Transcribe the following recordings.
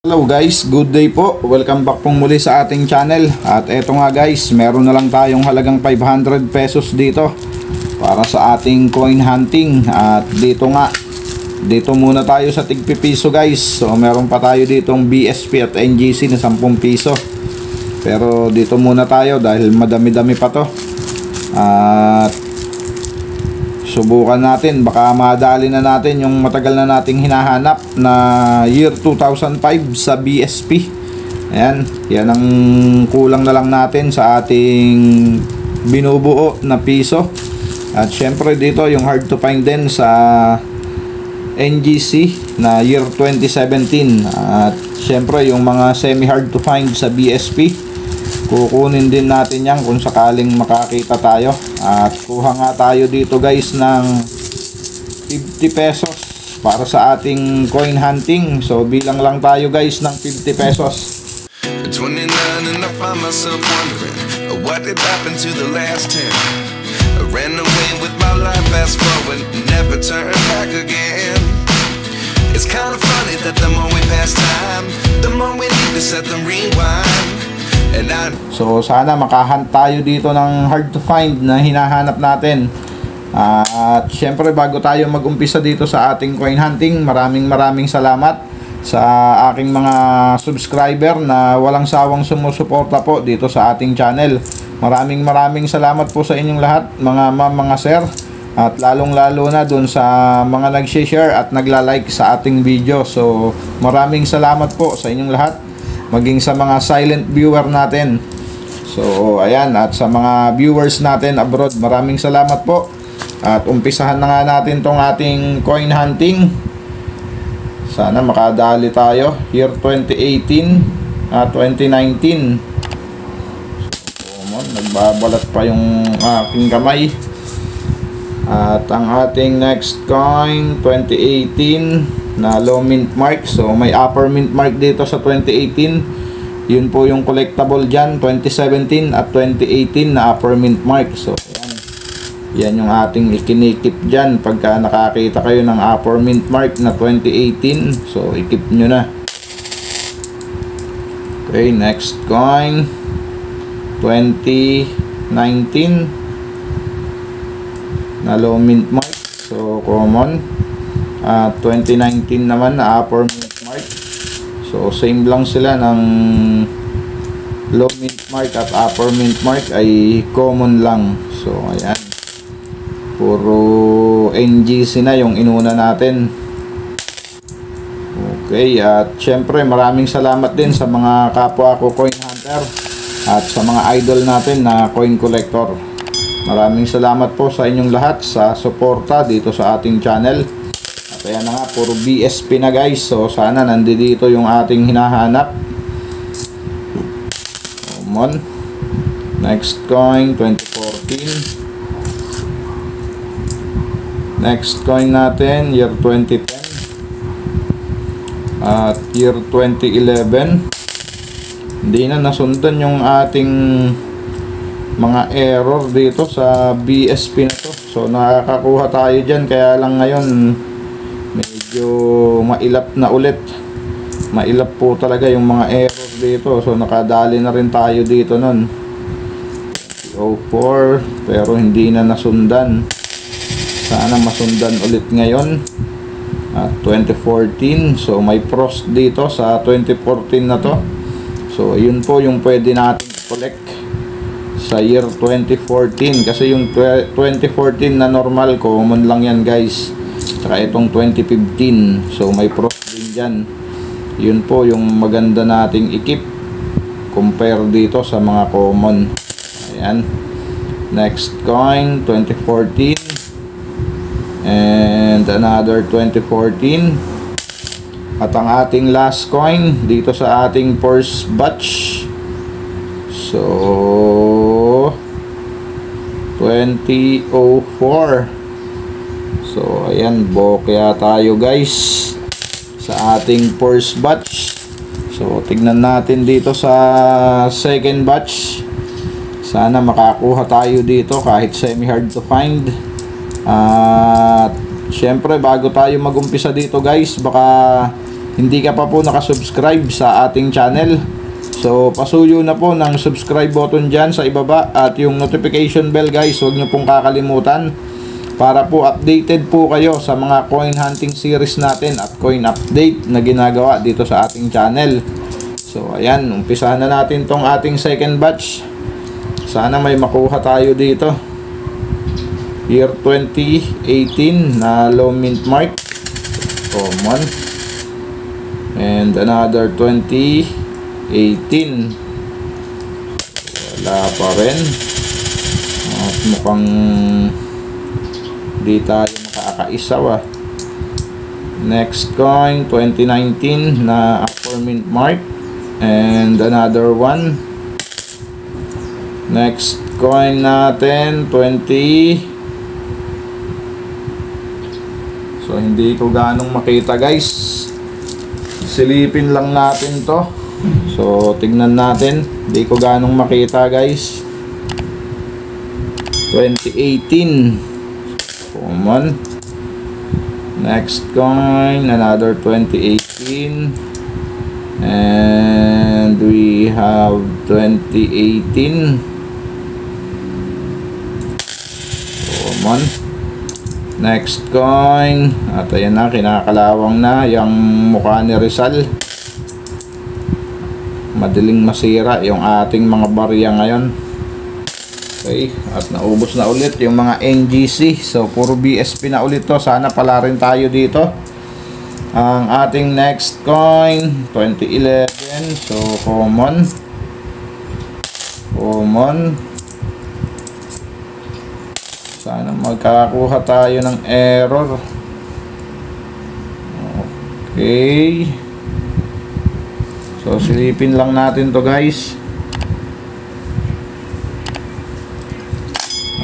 Hello guys, good day po. Welcome back pong muli sa ating channel. At eto nga guys, meron na lang tayong halagang 500 pesos dito para sa ating coin hunting. At dito muna tayo sa tigpipiso guys. So meron pa tayo ditong BSP at NGC na 10 piso. Pero dito muna tayo dahil madami-dami pa to. At subukan natin, baka madali na natin yung matagal na nating hinahanap na year 2005 sa BSP. Ayan, yan ang kulang na lang natin sa ating binubuo na piso. At syempre dito yung hard to find din sa NGC na year 2017. At syempre yung mga semi hard to find sa BSP, kukunin din natin yan kung sakaling makakita tayo. At kuha nga tayo dito guys ng 50 pesos para sa ating coin hunting. So bilang lang tayo guys ng 50 pesos. 29 and I find myself wondering what did happen to the last 10. I ran away with my life, fast forward, never turn back again. It's kind of funny that the more we pass time, the more we need to set the rewind. So sana makahunt tayo dito ng hard to find na hinahanap natin. At syempre bago tayo mag-umpisa dito sa ating coin hunting, maraming salamat sa aking mga subscriber na walang sawang sumusuporta po dito sa ating channel. Maraming salamat po sa inyong lahat, mga ma'am, mga sir. At lalong lalo na dun sa mga nag-share at nagla-like sa ating video. So maraming salamat po sa inyong lahat, maging sa mga silent viewer natin. So ayan, at sa mga viewers natin abroad, maraming salamat po. At umpisahan na nga natin tong ating coin hunting. Sana makadali tayo year 2018 at 2019. So nagbabalat pa yung aking kamay. At ang ating next coin 2018 na low mint mark. So may upper mint mark dito sa 2018. Yun po yung collectible dyan, 2017 at 2018 na upper mint mark. So yan yung ating ikinikip dyan pagka nakakita kayo ng upper mint mark na 2018. So ikip nyo na. Okay, next coin 2019 na low mint mark. So common. 2019 naman na upper mint mark. So same lang sila ng low mint mark at upper mint mark ay common lang. So ayan, puro NGC na yung inuna natin. Okay, at syempre maraming salamat din sa mga kapwa ko coin hunter at sa mga idol natin na coin collector. Maraming salamat po sa inyong lahat sa suporta dito sa ating channel. At ayan na nga, puro BSP na guys. So sana nandito yung ating hinahanap. Come on. Next coin 2014. Next coin natin year 2010 at year 2011. Hindi na nasundan yung ating mga error dito sa BSP na to. So nakakakuha tayo dyan, kaya lang ngayon medyo mailap na ulit. Mailap po talaga yung mga error dito. So nakadali na rin tayo dito nun 04, pero hindi na nasundan. Sana masundan ulit ngayon at 2014. So may frost dito sa 2014 na to. So yun po yung pwede natin collect sa year 2014, kasi yung 2014 na normal common lang yan guys. Saka itong 2015, so may frost din dyan. Yun po yung maganda nating ikip compare dito sa mga common. Ayan, next coin 2014 and another 2014. At ang ating last coin dito sa ating first batch, so 2004. So ayan, bokya tayo guys sa ating first batch. So tignan natin dito sa second batch. Sana makakuha tayo dito kahit semi hard to find. At syempre bago tayo magumpisa dito guys, baka hindi ka pa po nakasubscribe sa ating channel, so pasuyo na po ng subscribe button dyan sa ibaba at yung notification bell guys, huwag nyo pong kakalimutan para po updated po kayo sa mga coin hunting series natin at coin update na ginagawa dito sa ating channel. So ayan, umpisahan na natin tong ating second batch. Sana may makuha tayo dito. Year 2018 na low mint mark, common, and another 2018, wala pa rin at mukhang di tayo makakaisaw. Next coin 2019 na upper mint mark and another one. Next coin natin 20. So hindi ko ganong makita guys, silipin lang natin to. So tignan natin, hindi ko ganong makita guys. 2018 common. Next coin another 2018 and we have 2018 common. Next coin, at ayan na, kinakalawang na yung mukha ni Rizal. Madaling masira yung ating mga barya ngayon. Okay, at naubos na ulit yung mga NGC. So puro BSP na ulit to. Sana pala rin tayo dito. Ang ating next coin 2011, so common. Sana magkakakuha tayo ng error. Okay. So silipin lang natin to guys.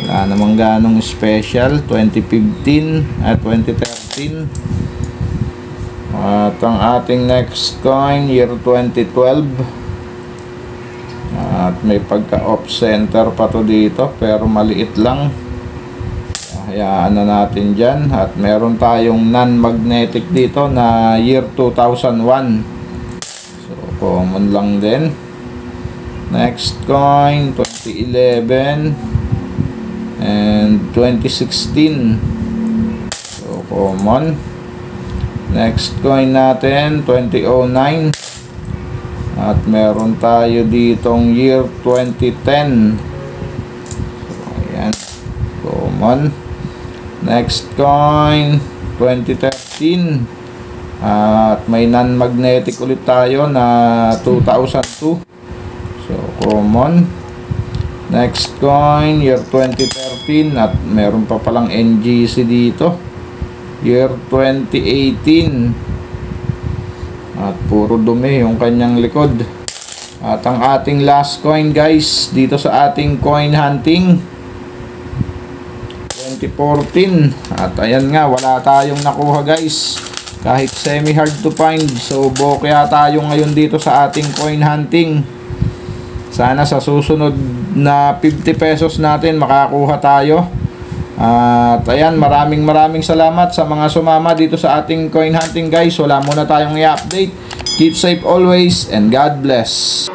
Wala namang ganong special. 2015 at 2013. At ang ating next coin year 2012. At may pagka off center pa to dito pero maliit lang. Hayaan na natin dyan. At meron tayong non-magnetic dito na year 2001. So common lang din. Next coin 2011 and 2016. So common. Next coin natin 2009. At meron tayo ditong year 2010. So ayan, common. Next coin 2013 at may non-magnetic ulit tayo na 2002. So common. Next coin year 2013 at meron pa palang NGC dito year 2018 at puro dumi yung kanyang likod. At ang ating last coin guys dito sa ating coin hunting 2014. At ayan nga, wala tayong nakuha guys, kahit semi hard to find. So bokya tayo ngayon dito sa ating coin hunting. Sana sa susunod na 50 pesos natin makakuha tayo. At ayan, maraming salamat sa mga sumama dito sa ating coin hunting guys. Wala muna tayong i-update. Keep safe always and God bless.